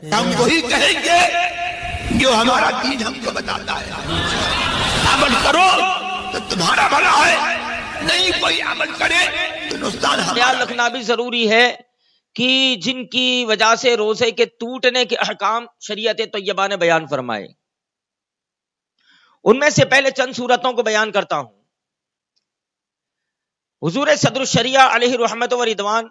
ہم وہی کہیں گے جو ہمارا دین ہم کو بتاتا ہے. عمل کرو تو تمہارا بھلا ہے, نہیں کوئی عمل کرے تو نقصان ہمارا. خیال رکھنا بھی ضروری ہے کہ جن کی وجہ سے روزے کے ٹوٹنے کے احکام شریعت طیبہ نے بیان فرمائے, ان میں سے پہلے چند صورتوں کو بیان کرتا ہوں. حضور صدر الشریعہ علیہ رحمت و رضوان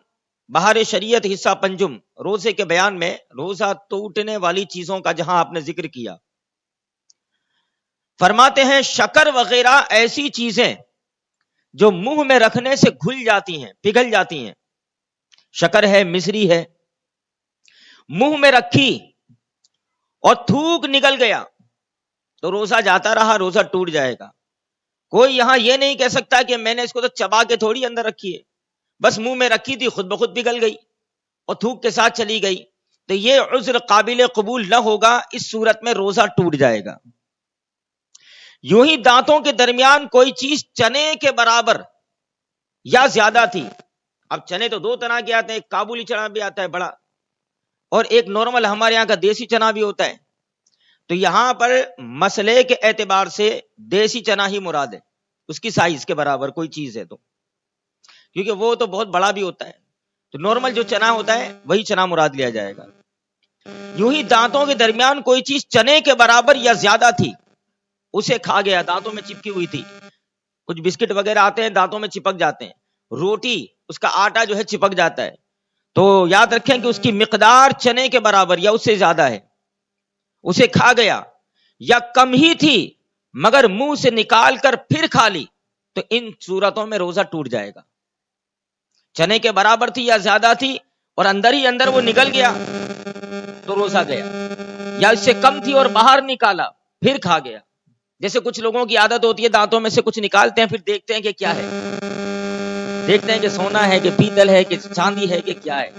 بہار شریعت حصہ پنجم روزے کے بیان میں روزہ ٹوٹنے والی چیزوں کا جہاں آپ نے ذکر کیا, فرماتے ہیں شکر وغیرہ ایسی چیزیں جو منہ میں رکھنے سے گھل جاتی ہیں, پگھل جاتی ہیں. شکر ہے, مصری ہے, منہ میں رکھی اور تھوک نکل گیا تو روزہ جاتا رہا, روزہ ٹوٹ جائے گا. کوئی یہاں یہ نہیں کہہ سکتا کہ میں نے اس کو تو چبا کے تھوڑی اندر رکھی ہے, بس منہ میں رکھی تھی خود بخود پگھل گئی اور تھوک کے ساتھ چلی گئی, تو یہ عذر قابل قبول نہ ہوگا, اس صورت میں روزہ ٹوٹ جائے گا. یوں ہی دانتوں کے درمیان کوئی چیز چنے کے برابر یا زیادہ تھی. اب چنے تو دو طرح کے آتے ہیں, ایک کابلی چنا بھی آتا ہے بڑا, اور ایک نارمل ہمارے یہاں کا دیسی چنا بھی ہوتا ہے. تو یہاں پر مسئلے کے اعتبار سے دیسی چنا ہی مراد ہے, اس کی سائز کے برابر کوئی چیز ہے تو, کیونکہ وہ تو بہت بڑا بھی ہوتا ہے. تو نارمل جو چنا ہوتا ہے وہی چنا مراد لیا جائے گا. یوں ہی دانتوں کے درمیان کوئی چیز چنے کے برابر یا زیادہ تھی, اسے کھا گیا, دانتوں میں چپکی ہوئی تھی. کچھ بسکٹ وغیرہ آتے ہیں دانتوں میں چپک جاتے ہیں, روٹی اس کا آٹا جو ہے چپک جاتا ہے, تو یاد رکھیں کہ اس کی مقدار چنے کے برابر یا اس سے زیادہ ہے, اسے کھا گیا. یا کم ہی تھی مگر منہ سے نکال کر پھر کھا لی, تو ان صورتوں میں روزہ ٹوٹ جائے گا. چنے کے برابر تھی یا زیادہ تھی اور اندر ہی اندر وہ نکل گیا تو روزہ گیا. یا اس سے کم تھی اور باہر نکالا پھر کھا گیا. جیسے کچھ لوگوں کی عادت ہوتی ہے دانتوں میں سے کچھ نکالتے ہیں, پھر دیکھتے ہیں کہ کیا ہے, دیکھتے ہیں کہ سونا ہے کہ پیتل ہے کہ چاندی ہے کہ کیا ہے,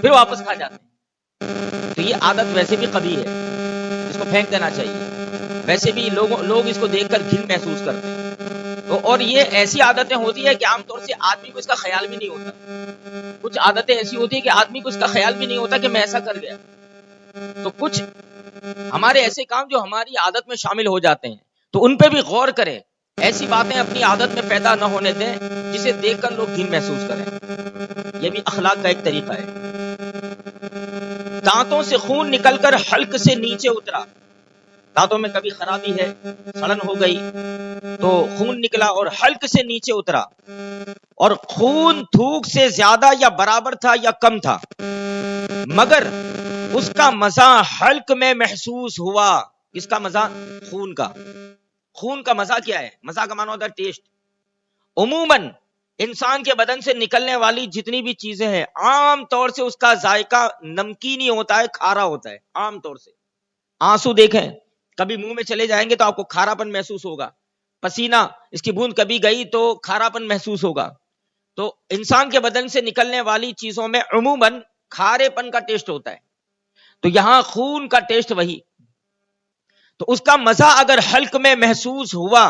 پھر واپس کھا جاتے ہیں. تو یہ عادت ویسے بھی قبیح ہے, اس کو پھینک دینا چاہیے. ویسے بھی لوگ اس کو دیکھ کر گھن محسوس کرتے ہیں. اور یہ ایسی عادتیں ہوتی ہے کہ عام طور سے آدمی کو اس کا خیال بھی نہیں ہوتا. کچھ عادتیں ایسی ہوتی ہے کہ آدمی کو اس کا خیال بھی نہیں ہوتا کہ میں ایسا کر گیا. تو کچھ ہمارے ایسے کام جو ہماری عادت میں شامل ہو جاتے ہیں, تو ان پہ بھی غور کریں. ایسی باتیں اپنی عادت میں پیدا نہ ہونے دیں جسے دیکھ کر لوگ گھن محسوس کریں. یہ بھی اخلاق کا ایک طریقہ ہے. دانتوں سے خون نکل کر حلق سے نیچے اترا. دانتوں میں کبھی خرابی ہے, سڑن ہو گئی تو خون نکلا اور حلق سے نیچے اترا, اور خون تھوک سے زیادہ یا برابر تھا یا کم تھا, مگر اس کا مزہ حلق میں محسوس ہوا. کس کا مزہ؟ خون کا. خون کا مزہ کیا ہے؟ مزہ کا معنی ہوتا ہے ٹیسٹ. عموماً انسان کے بدن سے نکلنے والی جتنی بھی چیزیں ہیں عام طور سے اس کا ذائقہ نمکینی ہوتا ہے, کھارا ہوتا ہے. عام طور سے آنسو دیکھیں, کبھی منہ میں چلے جائیں گے تو آپ کو کھارا پن محسوس ہوگا. پسینہ اس کی بوند کبھی گئی تو کھارا پن محسوس ہوگا. تو انسان کے بدن سے نکلنے والی چیزوں میں عموماً کھارے پن کا ٹیسٹ ہوتا ہے. تو یہاں خون کا ٹیسٹ وہی. تو اس کا مزہ اگر حلق میں محسوس ہوا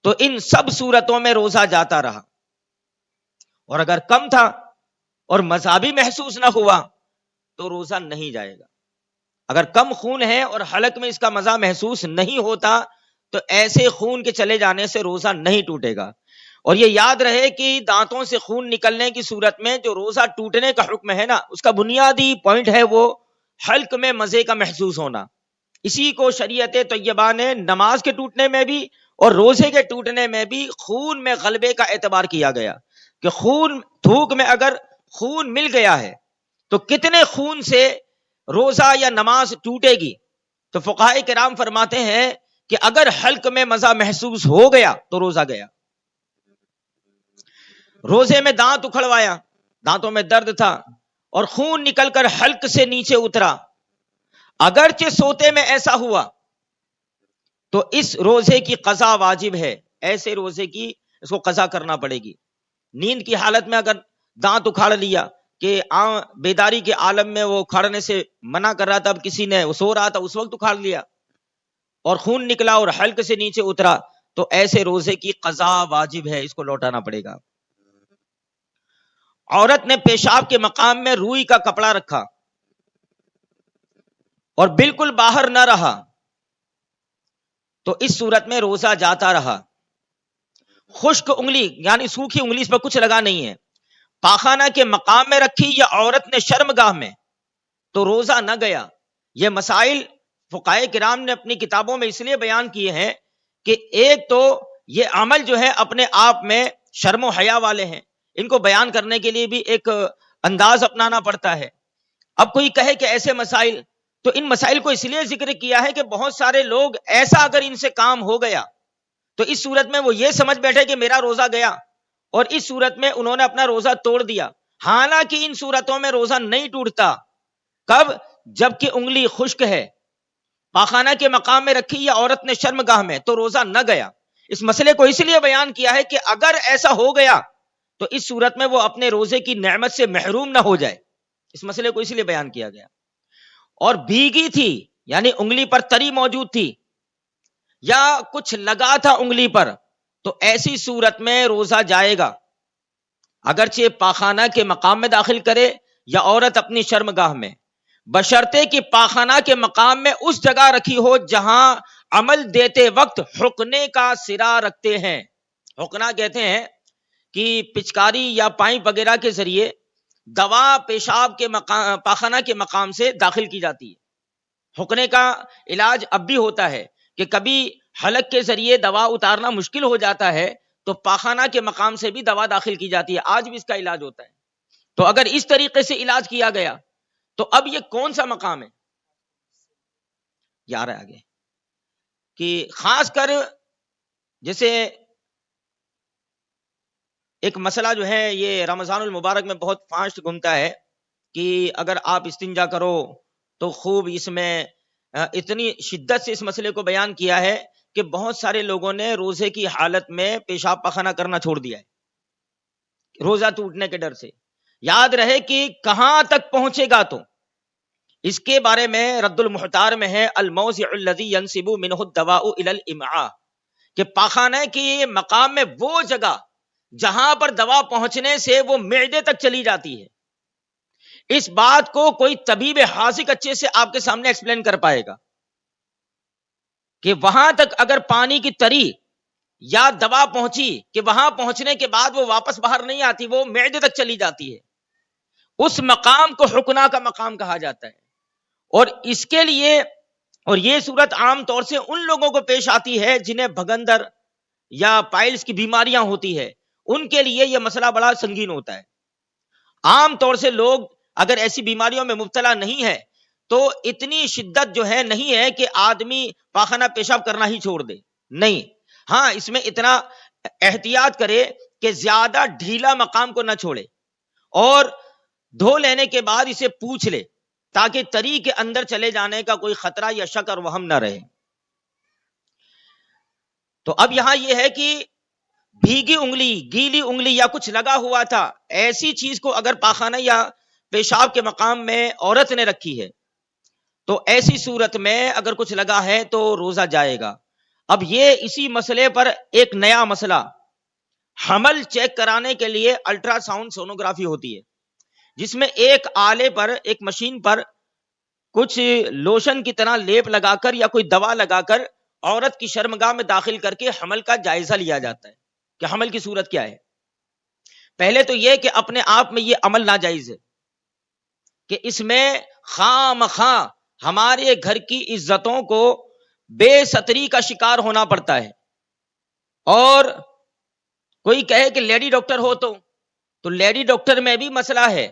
تو ان سب صورتوں میں روزہ جاتا رہا. اور اگر کم تھا اور مزہ بھی محسوس نہ ہوا تو روزہ نہیں جائے گا. اگر کم خون ہے اور حلق میں اس کا مزہ محسوس نہیں ہوتا تو ایسے خون کے چلے جانے سے روزہ نہیں ٹوٹے گا. اور یہ یاد رہے کہ دانتوں سے خون نکلنے کی صورت میں جو روزہ ٹوٹنے کا حکم ہے نا, اس کا بنیادی پوائنٹ ہے وہ حلق میں مزے کا محسوس ہونا. اسی کو شریعت طیبہ نے نماز کے ٹوٹنے میں بھی اور روزے کے ٹوٹنے میں بھی خون میں غلبے کا اعتبار کیا گیا کہ خون تھوک میں اگر خون مل گیا ہے تو کتنے خون سے روزہ یا نماز ٹوٹے گی. تو فقہائے کرام فرماتے ہیں کہ اگر حلق میں مزہ محسوس ہو گیا تو روزہ گیا. روزے میں دانت اکھڑوایا, دانتوں میں درد تھا اور خون نکل کر حلق سے نیچے اترا, اگرچہ سوتے میں ایسا ہوا تو اس روزے کی قضا واجب ہے. ایسے روزے کی اس کو قضا کرنا پڑے گی. نیند کی حالت میں اگر دانت اکھاڑ لیا کہ بیداری کے عالم میں وہ اکھاڑنے سے منع کر رہا تھا, اب کسی نے وہ سو رہا تھا اس وقت اکھاڑ لیا اور خون نکلا اور حلق سے نیچے اترا, تو ایسے روزے کی قضا واجب ہے, اس کو لوٹانا پڑے گا. عورت نے پیشاب کے مقام میں روئی کا کپڑا رکھا, اور بالکل باہر نہ رہا تو اس صورت میں روزہ جاتا رہا. خشک انگلی یعنی سوکھی انگلی، اس پر کچھ لگا نہیں ہے، پاخانہ کے مقام میں رکھی یا عورت نے شرمگاہ میں، تو روزہ نہ گیا. یہ مسائل فقہائے کرام نے اپنی کتابوں میں اس لیے بیان کیے ہیں کہ ایک تو یہ عمل جو ہے اپنے آپ میں شرم و حیا والے ہیں، ان کو بیان کرنے کے لیے بھی ایک انداز اپنانا پڑتا ہے. اب کوئی کہے کہ ایسے مسائل، تو ان مسائل کو اس لیے ذکر کیا ہے کہ بہت سارے لوگ ایسا اگر ان سے کام ہو گیا تو اس صورت میں وہ یہ سمجھ بیٹھے کہ میرا روزہ گیا، اور اس صورت میں انہوں نے اپنا روزہ توڑ دیا. حالانکہ ان صورتوں میں روزہ نہیں ٹوٹتا. کب؟ جبکہ انگلی خشک ہے، پاخانہ کے مقام میں رکھی یا عورت نے شرمگاہ میں، تو روزہ نہ گیا. اس مسئلے کو اس لیے بیان کیا ہے کہ اگر ایسا ہو گیا تو اس صورت میں وہ اپنے روزے کی نعمت سے محروم نہ ہو جائے. اس مسئلے کو اس لیے بیان کیا گیا. اور بھیگی تھی یعنی انگلی پر تری موجود تھی یا کچھ لگا تھا انگلی پر، تو ایسی صورت میں روزہ جائے گا، اگرچہ پاخانہ کے مقام میں داخل کرے یا عورت اپنی شرمگاہ میں، بشرطے کہ پاخانہ کے مقام میں اس جگہ رکھی ہو جہاں عمل دیتے وقت حقنے کا سرا رکھتے ہیں. حقنا کہتے ہیں کہ پچکاری یا پائپ وغیرہ کے ذریعے دوا پیشاب کے مقام، پاخانہ کے مقام سے داخل کی جاتی ہے. حقنے کا علاج اب بھی ہوتا ہے کہ کبھی حلق کے ذریعے دوا اتارنا مشکل ہو جاتا ہے تو پاخانہ کے مقام سے بھی دوا داخل کی جاتی ہے. آج بھی اس کا علاج ہوتا ہے. تو اگر اس طریقے سے علاج کیا گیا تو اب یہ کون سا مقام ہے؟ یار آگے کہ خاص کر جیسے ایک مسئلہ جو ہے یہ رمضان المبارک میں بہت فاسٹ گھومتا ہے کہ اگر آپ استنجا کرو تو خوب، اس میں اتنی شدت سے اس مسئلے کو بیان کیا ہے کہ بہت سارے لوگوں نے روزے کی حالت میں پیشاب پخانہ کرنا چھوڑ دیا ہے روزہ ٹوٹنے کے ڈر سے. یاد رہے کہ کہاں تک پہنچے گا. تو اس کے بارے میں رد المحتار میں ہے الموضع الذی ینسب منہ الدواء الی الامعاء، کہ پاخانہ کی مقام میں وہ جگہ جہاں پر دوا پہنچنے سے وہ معدے تک چلی جاتی ہے. اس بات کو کوئی طبیب حاذق اچھے سے آپ کے سامنے ایکسپلین کر پائے گا کہ وہاں تک اگر پانی کی تری یا دوا پہنچی کہ وہاں پہنچنے کے بعد وہ واپس باہر نہیں آتی، وہ معدے تک چلی جاتی ہے. اس مقام کو حقنا کا مقام کہا جاتا ہے. اور اس کے لیے، اور یہ صورت عام طور سے ان لوگوں کو پیش آتی ہے جنہیں بھگندر یا پائلس کی بیماریاں ہوتی ہے، ان کے لیے یہ مسئلہ بڑا سنگین ہوتا ہے. عام طور سے لوگ اگر ایسی بیماریوں میں مبتلا نہیں ہے تو اتنی شدت جو ہے نہیں ہے کہ آدمی پاخانہ پیشاب کرنا ہی چھوڑ دے، نہیں. ہاں، اس میں اتنا احتیاط کرے کہ زیادہ ڈھیلا مقام کو نہ چھوڑے اور دھو لینے کے بعد اسے پوچھ لے تاکہ تری کے اندر چلے جانے کا کوئی خطرہ یا شک اور وہم نہ رہے. تو اب یہاں یہ ہے کہ بھیگی انگلی، گیلی انگلی یا کچھ لگا ہوا تھا، ایسی چیز کو اگر پاخانہ یا پیشاب کے مقام میں عورت نے رکھی ہے تو ایسی صورت میں اگر کچھ لگا ہے تو روزہ جائے گا. اب یہ اسی مسئلے پر ایک نیا مسئلہ، حمل چیک کرانے کے لیے الٹرا ساؤنڈ سونوگرافی ہوتی ہے، جس میں ایک آلے پر، ایک مشین پر کچھ لوشن کی طرح لیپ لگا کر یا کوئی دوا لگا کر عورت کی شرمگاہ میں داخل کر کے حمل کا جائزہ لیا جاتا ہے کہ حمل کی صورت کیا ہے. پہلے تو یہ کہ اپنے آپ میں یہ عمل ناجائز ہے کہ اس میں خام خواہ ہمارے گھر کی عزتوں کو بے ستری کا شکار ہونا پڑتا ہے. اور کوئی کہے کہ لیڈی ڈاکٹر ہو تو لیڈی ڈاکٹر میں بھی مسئلہ ہے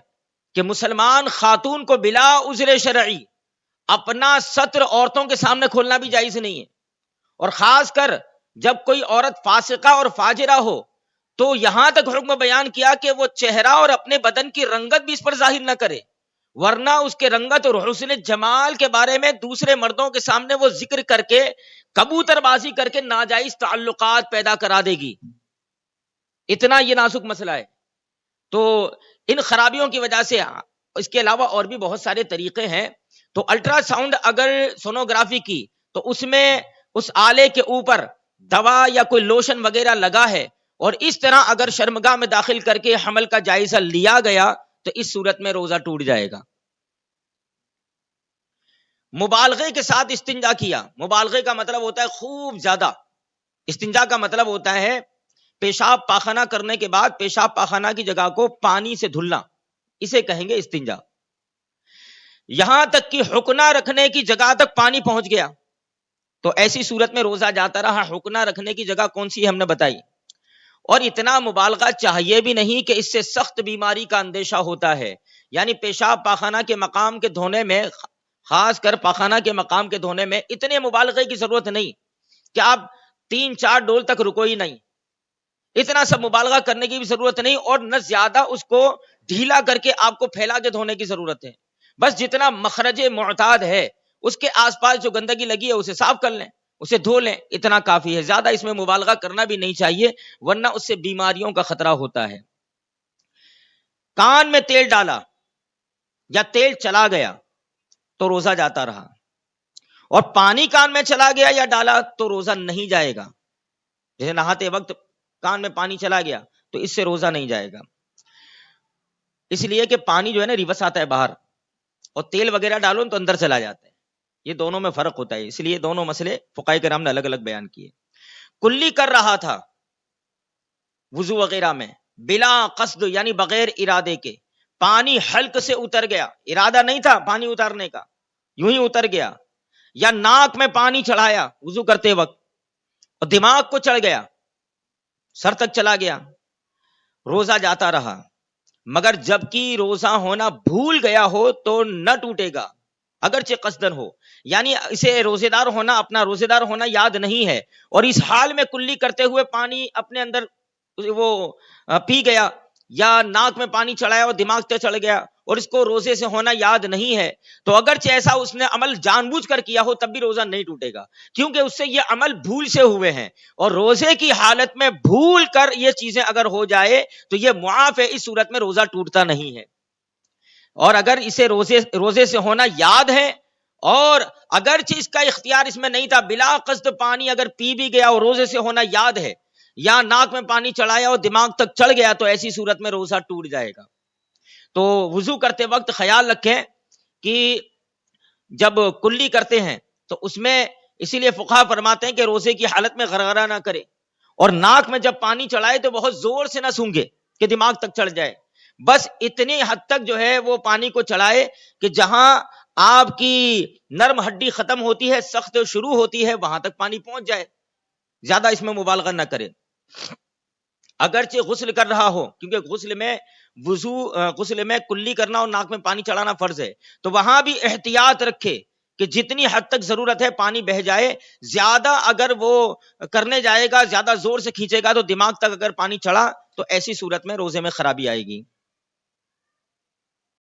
کہ مسلمان خاتون کو بلا عذر شرعی اپنا ستر عورتوں کے سامنے کھولنا بھی جائز نہیں ہے. اور خاص کر جب کوئی عورت فاسقہ اور فاجرہ ہو تو یہاں تک حکم بیان کیا کہ وہ چہرہ اور اپنے بدن کی رنگت بھی اس پر ظاہر نہ کرے، ورنہ اس کے رنگت اور حسن جمال کے بارے میں دوسرے مردوں کے سامنے وہ ذکر کر کے کبوتر بازی کر کے ناجائز تعلقات پیدا کرا دے گی. اتنا یہ نازک مسئلہ ہے. تو ان خرابیوں کی وجہ سے اس کے علاوہ اور بھی بہت سارے طریقے ہیں. تو الٹرا ساؤنڈ اگر سونوگرافی کی تو اس میں اس آلے کے اوپر دوا یا کوئی لوشن وغیرہ لگا ہے اور اس طرح اگر شرمگاہ میں داخل کر کے حمل کا جائزہ لیا گیا تو اس صورت میں روزہ ٹوٹ جائے گا. مبالغے کے ساتھ استنجا کیا، مبالغے کا مطلب ہوتا ہے خوب زیادہ، استنجا کا مطلب ہوتا ہے پیشاب پاخانہ کرنے کے بعد پیشاب پاخانہ کی جگہ کو پانی سے دھلنا، اسے کہیں گے استنجا۔ یہاں تک کہ حقنہ رکھنے کی جگہ تک پانی پہنچ گیا تو ایسی صورت میں روزہ جاتا رہا۔ حقنہ رکھنے کی جگہ کون سی ہے ہم نے بتائی، اور اتنا مبالغہ چاہیے بھی نہیں کہ اس سے سخت بیماری کا اندیشہ ہوتا ہے، یعنی پیشاب پاخانہ کے مقام کے دھونے میں، خاص کر پاخانہ کے مقام کے دھونے میں اتنے مبالغے کی ضرورت نہیں کہ آپ 3-4 ڈول تک رکو ہی نہیں، اتنا سب مبالغہ کرنے کی بھی ضرورت نہیں، اور نہ زیادہ اس کو ڈھیلا کر کے آپ کو پھیلا کے دھونے کی ضرورت ہے۔ بس جتنا مخرج معتاد ہے اس کے آس پاس جو گندگی لگی ہے اسے صاف کر لیں، اسے دھو لیں، اتنا کافی ہے، زیادہ اس میں مبالغہ کرنا بھی نہیں چاہیے ورنہ اس سے بیماریوں کا خطرہ ہوتا ہے۔ کان میں تیل ڈالا یا تیل چلا گیا تو روزہ جاتا رہا، اور پانی کان میں چلا گیا یا ڈالا تو روزہ نہیں جائے گا۔ جیسے نہاتے وقت کان میں پانی چلا گیا تو اس سے روزہ نہیں جائے گا، اس لیے کہ پانی جو ہے نا ریورس آتا ہے باہر، اور تیل وغیرہ ڈالو تو اندر چلا جاتا ہے، یہ دونوں میں فرق ہوتا ہے، اس لیے دونوں مسئلے فقہاء کرام نے الگ الگ بیان کیے۔ کلی کر رہا تھا وضو وغیرہ میں بلا قصد، یعنی بغیر ارادے کے، پانی حلق سے اتر گیا، ارادہ نہیں تھا پانی اتارنے کا، یوں ہی اتر گیا، یا ناک میں پانی چڑھایا وضو کرتے وقت اور دماغ کو چڑھ گیا، سر تک چلا گیا، روزہ جاتا رہا، مگر جبکہ روزہ ہونا بھول گیا ہو تو نہ ٹوٹے گا اگرچہ قصدن ہو، یعنی اسے روزے دار ہونا، اپنا روزے دار ہونا یاد نہیں ہے، اور اس حال میں کلی کرتے ہوئے پانی اپنے اندر وہ پی گیا، یا ناک میں پانی چڑھایا اور دماغ تے چڑھ گیا اور اس کو روزے سے ہونا یاد نہیں ہے، تو اگرچہ ایسا اس نے عمل جان بوجھ کر کیا ہو تب بھی روزہ نہیں ٹوٹے گا، کیونکہ اس سے یہ عمل بھول سے ہوئے ہیں، اور روزے کی حالت میں بھول کر یہ چیزیں اگر ہو جائے تو یہ معاف ہے، اس صورت میں روزہ ٹوٹتا نہیں ہے۔ اور اگر اسے روزے سے ہونا یاد ہے اور اگرچہ اس کا اختیار اس میں نہیں تھا، بلا قصد پانی اگر پی بھی گیا اور روزے سے ہونا یاد ہے، یا ناک میں پانی چڑھایا اور دماغ تک چڑھ گیا، تو ایسی صورت میں روزہ ٹوٹ جائے گا۔ تو وضو کرتے وقت خیال رکھیں کہ جب کلی کرتے ہیں تو اس میں اسی لیے فقہا فرماتے ہیں کہ روزے کی حالت میں غرغرہ نہ کرے، اور ناک میں جب پانی چڑھائے تو بہت زور سے نہ سونگے کہ دماغ تک چڑھ جائے، بس اتنی حد تک جو ہے وہ پانی کو چڑھائے کہ جہاں آپ کی نرم ہڈی ختم ہوتی ہے، سخت شروع ہوتی ہے، وہاں تک پانی پہنچ جائے، زیادہ اس میں مبالغہ نہ کرے۔ اگرچہ غسل کر رہا ہو، کیونکہ غسل میں کلی کرنا اور ناک میں پانی چڑھانا فرض ہے، تو وہاں بھی احتیاط رکھے کہ جتنی حد تک ضرورت ہے پانی بہہ جائے، زیادہ اگر وہ کرنے جائے گا، زیادہ زور سے کھینچے گا تو دماغ تک اگر پانی چڑھا تو ایسی صورت میں روزے میں خرابی آئے گی۔